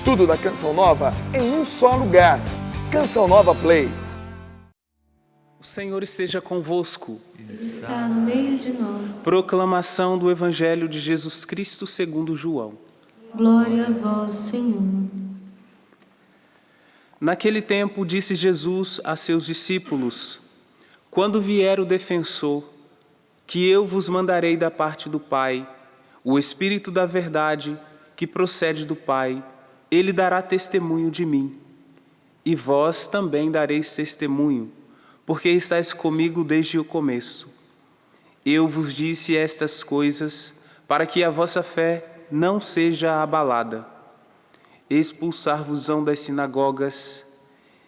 Tudo da Canção Nova em um só lugar. Canção Nova Play. O Senhor esteja convosco. Está no meio de nós. Proclamação do Evangelho de Jesus Cristo segundo João. Glória a vós, Senhor. Naquele tempo disse Jesus a seus discípulos: quando vier o defensor, que eu vos mandarei da parte do Pai, o Espírito da verdade, que procede do Pai, ele dará testemunho de mim. E vós também dareis testemunho, porque estáis comigo desde o começo. Eu vos disse estas coisas para que a vossa fé não seja abalada. Expulsar-vos-ão das sinagogas,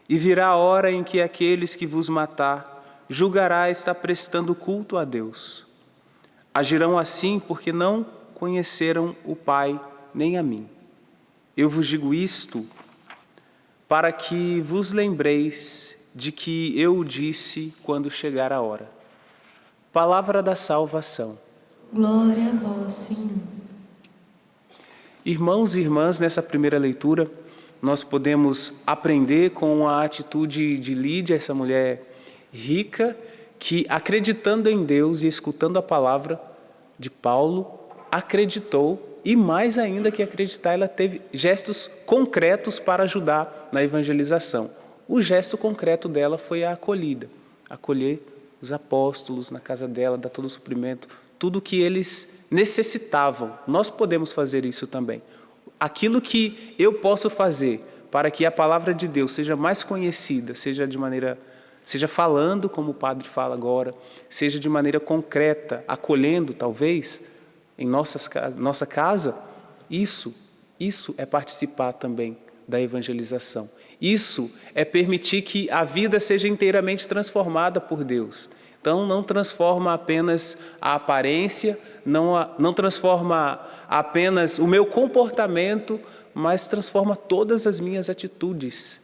e virá a hora em que aqueles que vos matar julgará estar prestando culto a Deus. Agirão assim porque não conheceram o Pai nem a mim. Eu vos digo isto para que vos lembreis de que eu o disse quando chegar a hora. Palavra da salvação. Glória a vós, Senhor. Irmãos e irmãs, nessa primeira leitura, nós podemos aprender com a atitude de Lídia, essa mulher rica, que acreditando em Deus e escutando a palavra de Paulo, acreditou e mais ainda que acreditar, ela teve gestos concretos para ajudar na evangelização. O gesto concreto dela foi a acolhida, acolher os apóstolos na casa dela, dar todo o suprimento, tudo o que eles necessitavam. Nós podemos fazer isso também. Aquilo que eu posso fazer para que a palavra de Deus seja mais conhecida, seja falando como o padre fala agora, seja de maneira concreta, acolhendo talvez em nossa casa, isso é participar também da evangelização. Isso é permitir que a vida seja inteiramente transformada por Deus. Então, não transforma apenas a aparência, não transforma apenas o meu comportamento, mas transforma todas as minhas atitudes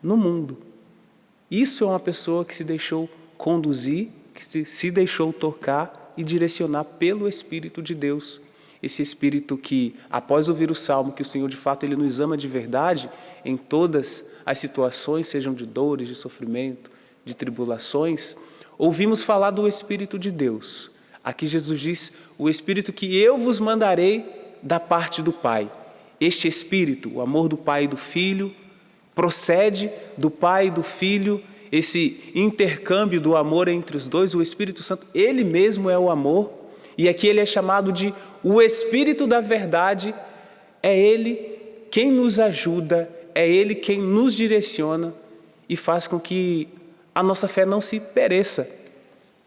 no mundo. Isso é uma pessoa que se deixou conduzir, que se deixou tocar e direcionar pelo Espírito de Deus. Esse Espírito que, após ouvir o Salmo, que o Senhor de fato Ele nos ama de verdade, em todas as situações, sejam de dores, de sofrimento, de tribulações, ouvimos falar do Espírito de Deus. Aqui Jesus diz, o Espírito que eu vos mandarei da parte do Pai. Este Espírito, o amor do Pai e do Filho, procede do Pai e do Filho, esse intercâmbio do amor entre os dois, o Espírito Santo, Ele mesmo é o amor, e aqui Ele é chamado de o Espírito da verdade, é Ele quem nos ajuda, é Ele quem nos direciona e faz com que a nossa fé não se pereça,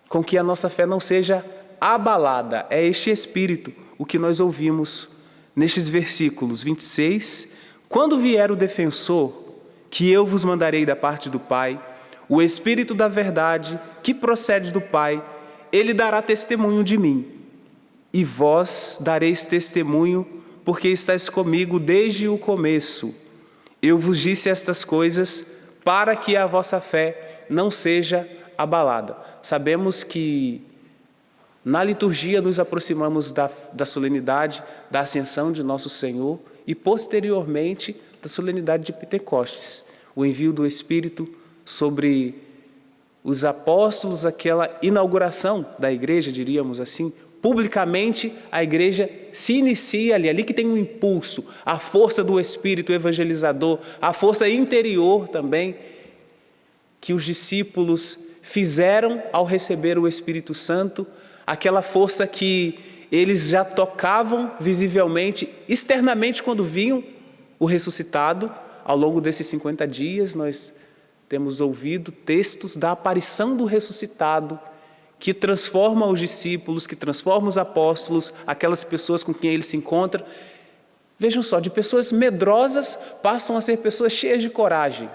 com que a nossa fé não seja abalada. É este Espírito o que nós ouvimos nestes versículos 26. Quando vier o defensor, que eu vos mandarei da parte do Pai, o Espírito da verdade, que procede do Pai, ele dará testemunho de mim. E vós dareis testemunho, porque estáis comigo desde o começo. Eu vos disse estas coisas para que a vossa fé não seja abalada. Sabemos que na liturgia nos aproximamos da solenidade da Ascensão de Nosso Senhor e posteriormente da solenidade de Pentecostes, o envio do Espírito sobre os apóstolos, aquela inauguração da igreja, diríamos assim. Publicamente a igreja se inicia ali que tem um impulso, a força do Espírito evangelizador, a força interior também, que os discípulos fizeram ao receber o Espírito Santo, aquela força que eles já tocavam visivelmente, externamente quando viam o ressuscitado. Ao longo desses 50 dias nós temos ouvido textos da aparição do ressuscitado, que transforma os discípulos, que transforma os apóstolos, aquelas pessoas com quem ele se encontra. Vejam só, de pessoas medrosas passam a ser pessoas cheias de coragem,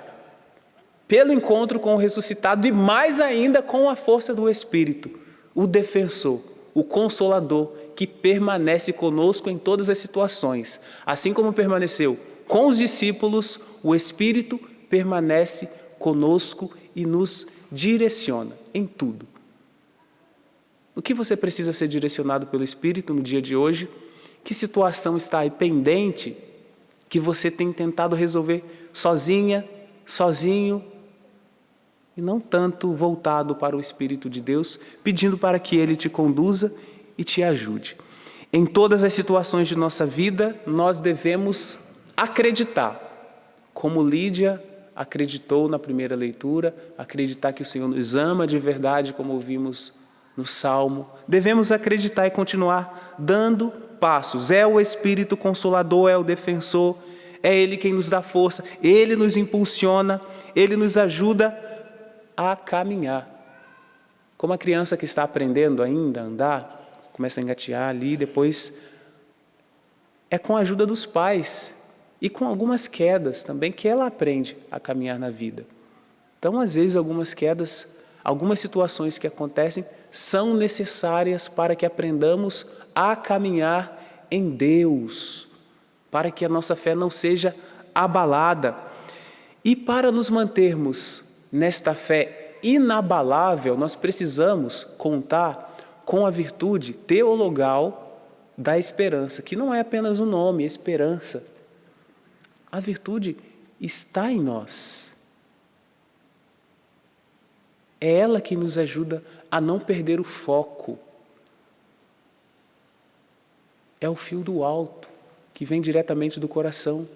pelo encontro com o ressuscitado e mais ainda com a força do Espírito, o defensor, o consolador, que permanece conosco em todas as situações. Assim como permaneceu com os discípulos, o Espírito permanece conosco e nos direciona em tudo. O que você precisa ser direcionado pelo Espírito no dia de hoje? Que situação está aí pendente que você tem tentado resolver sozinha, sozinho, e não tanto voltado para o Espírito de Deus, pedindo para que Ele te conduza e te ajude. Em todas as situações de nossa vida, nós devemos acreditar, como Lídia acreditou na primeira leitura, acreditar que o Senhor nos ama de verdade, como ouvimos no Salmo. Devemos acreditar e continuar dando passos. É o Espírito Consolador, é o defensor, é Ele quem nos dá força, Ele nos impulsiona, Ele nos ajuda a caminhar. Como a criança que está aprendendo ainda a andar, começa a engatear ali, depois é com a ajuda dos pais e com algumas quedas também que ela aprende a caminhar na vida. Então, às vezes, algumas quedas, algumas situações que acontecem são necessárias para que aprendamos a caminhar em Deus, para que a nossa fé não seja abalada. E para nos mantermos nesta fé inabalável, nós precisamos contar com a virtude teologal da esperança, que não é apenas um nome, esperança. A virtude está em nós. É ela que nos ajuda a não perder o foco. É o fio do alto, que vem diretamente do coração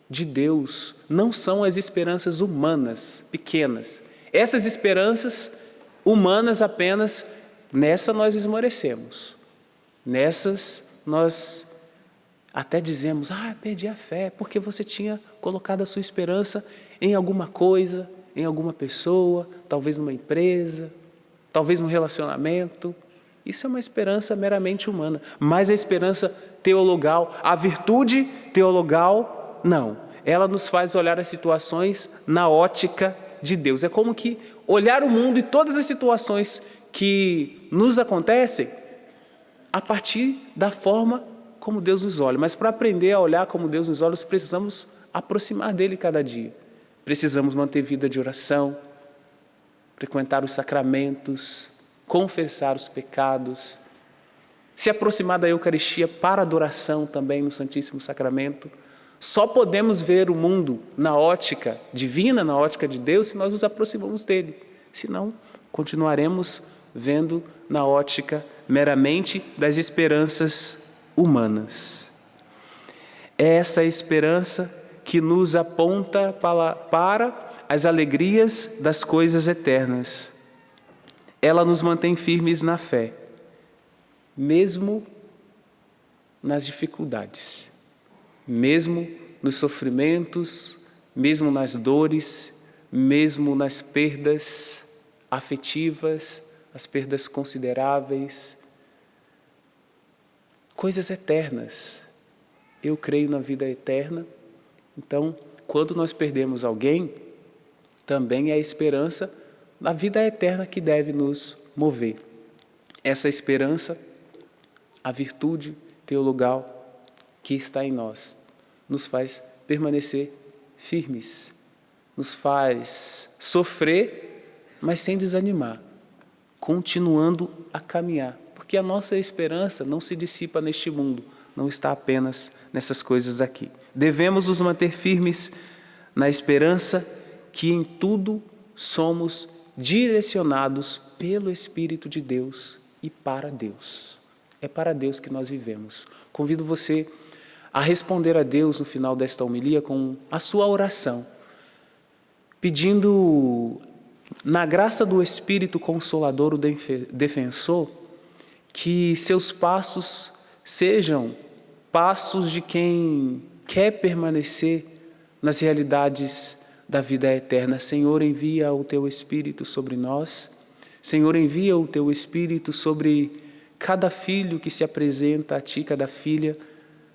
de Deus. Não são as esperanças humanas, pequenas. Essas esperanças humanas apenas, nessa nós esmorecemos. Nessas nós até dizemos, perdi a fé, porque você tinha colocado a sua esperança em alguma coisa, em alguma pessoa, talvez numa empresa, talvez num relacionamento. Isso é uma esperança meramente humana. Mas a esperança teologal, a virtude teologal, não. Ela nos faz olhar as situações na ótica de Deus. É como que olhar o mundo e todas as situações que nos acontecem a partir da forma como Deus nos olha. Mas para aprender a olhar como Deus nos olha, nós precisamos aproximar dele cada dia. Precisamos manter vida de oração, frequentar os sacramentos, confessar os pecados, se aproximar da Eucaristia para adoração também no Santíssimo Sacramento. Só podemos ver o mundo na ótica divina, na ótica de Deus, se nós nos aproximamos dele. Senão, continuaremos vendo na ótica meramente das esperanças humanas. É essa esperança que nos aponta para as alegrias das coisas eternas. Ela nos mantém firmes na fé, mesmo nas dificuldades, mesmo nos sofrimentos, mesmo nas dores, mesmo nas perdas afetivas, as perdas consideráveis, coisas eternas. Eu creio na vida eterna, então, quando nós perdemos alguém, também é a esperança da vida eterna que deve nos mover. Essa esperança, a virtude teologal que está em nós, nos faz permanecer firmes, nos faz sofrer, mas sem desanimar, continuando a caminhar, porque a nossa esperança não se dissipa neste mundo, não está apenas nessas coisas aqui. Devemos nos manter firmes na esperança que em tudo somos direcionados pelo Espírito de Deus e para Deus. É para Deus que nós vivemos. Convido você a responder a Deus no final desta homilia com a sua oração, pedindo, na graça do Espírito Consolador, o defensor, que seus passos sejam passos de quem quer permanecer nas realidades da vida eterna. Senhor, envia o Teu Espírito sobre nós. Senhor, envia o Teu Espírito sobre cada filho que se apresenta a Ti, cada filha,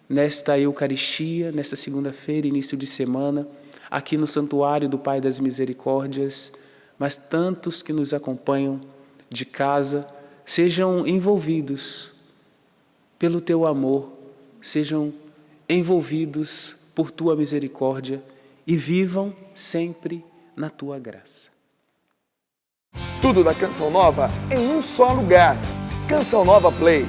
nesta Eucaristia, nesta segunda-feira, início de semana, aqui no Santuário do Pai das Misericórdias, mas tantos que nos acompanham de casa, sejam envolvidos pelo Teu amor, sejam envolvidos por Tua misericórdia e vivam sempre na Tua graça. Tudo da Canção Nova em um só lugar. Canção Nova Play.